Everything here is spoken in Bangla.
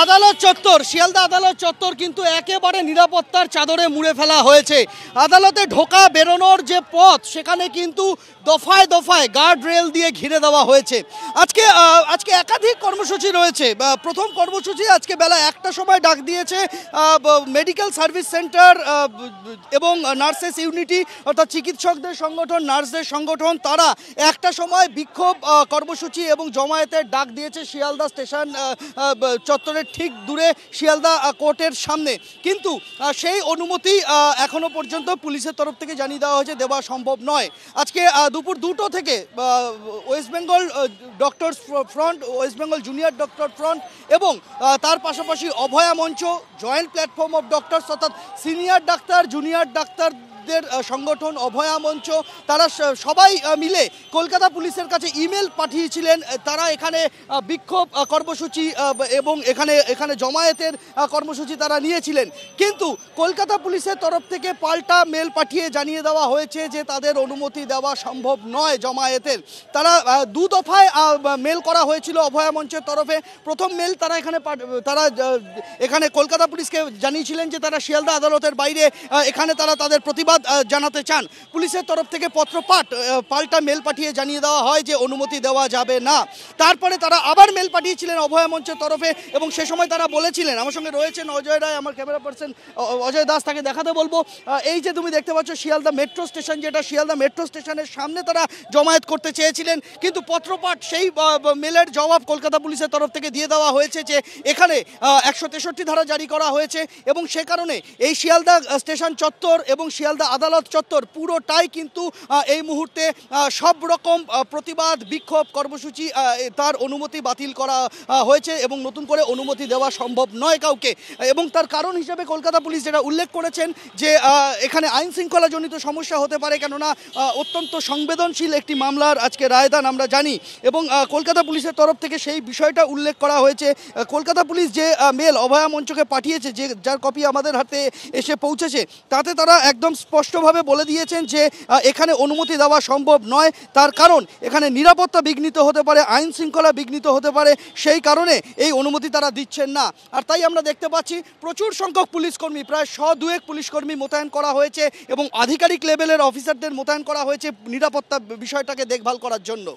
আদালত চত্বর, শিয়ালদা আদালত চত্বর কিন্তু একেবারে নিরাপত্তার চাদরে মুড়ে ফেলা হয়েছে। আদালতে ঢোকা বেরোনোর যে পথ সেখানে কিন্তু দফায় দফায় গার্ড রেল দিয়ে ঘিরে দেওয়া হয়েছে। আজকে একাধিক কর্মসূচি রয়েছে। প্রথম কর্মসূচি আজকে বেলা 1টার সময় ডাক দিয়েছে মেডিকেল সার্ভিস সেন্টার এবং নার্সেস ইউনিটি, অর্থাৎ চিকিৎসকদের সংগঠন, নার্সদের সংগঠন, তারা 1টার সময় বিক্ষোভ কর্মসূচি এবং জমায়েতের ডাক দিয়েছে শিয়ালদা স্টেশন চত্বরের ঠিক দূরে শিয়ালদা কোর্টের সামনে। কিন্তু সেই অনুমতি এখনো পর্যন্ত পুলিশের তরফ থেকে জানিয়ে দেওয়া হয়েছে দেওয়া সম্ভব নয়। আজকে দুপুর 2টো থেকে West Bengal doctors front, West Bengal junior doctor front এবং তার পাশাপাশি অভয়া মঞ্চ, জয়েন্ট প্ল্যাটফর্ম অফ ডক্টরস, অর্থাৎ সিনিয়র ডাক্তার, জুনিয়র ডাক্তার সংগঠন, অভয়া মঞ্চ, তারা সবাই মিলে কলকাতা পুলিশের কাছে ইমেল পাঠিয়েছিলেন। তারা এখানে বিক্ষোভ কর্মসূচি এবং এখানে জমায়েতের কর্মসূচি তারা নিয়েছিলেন। কিন্তু কলকাতা পুলিশের তরফ থেকে পাল্টা মেল পাঠিয়ে জানিয়ে দেওয়া হয়েছে যে তাদের অনুমতি দেওয়া সম্ভব নয় জমায়েতের। তারা 2 দফায় মেল করা হয়েছিল অভয়া মঞ্চের তরফে। প্রথম মেল তারা এখানে কলকাতা পুলিশকে জানিয়েছিলেন যে তারা শিয়ালদা আদালতের বাইরে এখানে তারা তাদের প্রতিবাদ জানাতে চান। পুলিশের তরফ থেকে পাল্টা মেল পাঠিয়ে জানিয়ে দেওয়া হয় যে অনুমতি দেওয়া যাবে না। তারপরে তারা আবার মেল পাঠিয়েছিলেন অভয়া মঞ্চের তরফে এবং সে সময় তারা বলেছিলেন, আমার সঙ্গে রয়েছেন অজয় রায়, আমার ক্যামেরা পার্সন অজয় দাস, তাকে দেখাতে বলবো। এই যে তুমি দেখতে পাচ্ছ শিয়ালদা মেট্রো স্টেশন, যেটা শিয়ালদা মেট্রো স্টেশনের সামনে তারা জমায়েত করতে চেয়েছিলেন, কিন্তু পত্রপাঠ সেই মেলের জবাব কলকাতা পুলিশের তরফ থেকে দিয়ে দেওয়া হয়েছে যে এখানে 163 ধারা জারি করা হয়েছে এবং সে কারণে এই শিয়ালদা স্টেশন চত্বর এবং শিয়ালদা আদালত চত্বর পুরোটাই কিন্তু এই মুহূর্তে সব রকম প্রতিবাদ বিক্ষোভ কর্মসূচি তার অনুমতি বাতিল করা হয়েছে এবং নতুন করে অনুমতি দেওয়া সম্ভব নয় কাউকে। এবং তার কারণ হিসেবে কলকাতা পুলিশ যেটা উল্লেখ করেছেন যে এখানে আইন শৃঙ্খলাজনিত সমস্যা হতে পারে, কেননা অত্যন্ত সংবেদনশীল একটি মামলার আজকে রায়দান আমরা জানি এবং কলকাতা পুলিশের তরফ থেকে সেই বিষয়টা উল্লেখ করা হয়েছে। কলকাতা পুলিশ যে মেল অভয়া মঞ্চকে পাঠিয়েছে, যার কপি আমাদের হাতে এসে পৌঁছেছে, তাতে তারা একদম স্পষ্টভাবে বলে দিয়েছেন যে এখানে অনুমতি দেওয়া সম্ভব নয়। তার কারণ এখানে নিরাপত্তা বিঘ্নিত হতে পারে, আইন শৃঙ্খলা বিঘ্নিত হতে পারে, সেই কারণে এই অনুমতি তারা দিচ্ছেন না। আর তাই আমরা দেখতে পাচ্ছি প্রচুর সংখ্যক পুলিশকর্মী, প্রায় 100-2 পুলিশকর্মী মোতায়েন করা হয়েছে এবং আধিকারিক লেভেলের অফিসারদের মোতায়েন করা হয়েছে নিরাপত্তা বিষয়টাকে দেখভাল করার জন্য।